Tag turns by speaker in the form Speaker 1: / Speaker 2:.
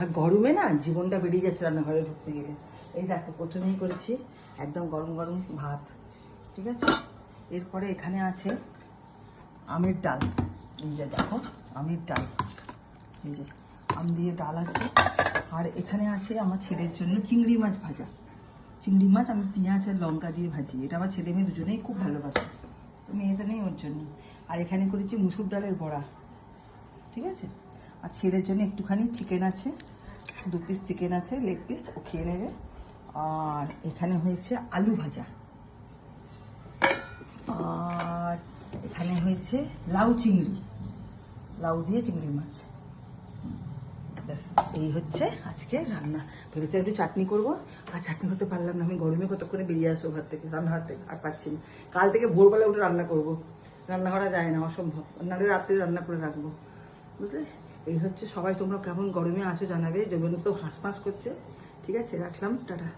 Speaker 1: আর গরমে না জীবনটা বেরিয়ে যাচ্ছে রান্নাঘরে ঢুকতে গেলে। এই দেখো প্রথমেই করেছি একদম গরম গরম ভাত, ঠিক আছে। এরপরে এখানে আছে আমের ডাল, এই যে দেখো আমের ডাল, এই যে আম দিয়ে ডাল আছে। আর এখানে আছে আমার ছেলের জন্য চিংড়ি মাছ ভাজা। চিংড়ি মাছ আমি পেঁয়াজ আর লঙ্কা দিয়ে ভাজি, এটা আমার ছেলে মেয়ে দুজনেই খুব ভালোবাসে, তো মেয়ে তো নেই ওর জন্য। আর এখানে করেছি মুসুর ডালের বড়া, ঠিক আছে। আর ছেলের জন্য একটুখানি চিকেন আছে, 2 পিস চিকেন আছে, লেগ পিস, ও খেয়ে নেবে। আর এখানে হয়েছে আলু ভাজা, আর এখানে হয়েছে লাউ চিংড়ি, লাউ দিয়ে চিংড়ি মাছ। ব্যাস এই হচ্ছে আজকে রান্না। ভেবেছিলাম একটু চাটনি করবো, আর চাটনি করতে পারলাম না, আমি গরমে কতক্ষণে বেরিয়ে আসবো ঘর থেকে, রান্নাঘর থেকে, আর পাচ্ছি না। কাল থেকে ভোরবেলা উঠে রান্না করবো, রান্না করা যায় না, অসম্ভব, নাহলে রাত্রে রান্না করে রাখবো, বুঝলে। এই হচ্ছে, সবাই তোমরা কেমন গরমে আছো জানাবে, জমিন তো হাঁস ফাঁস করছে। ঠিক আছে, রাখলাম, টাটা।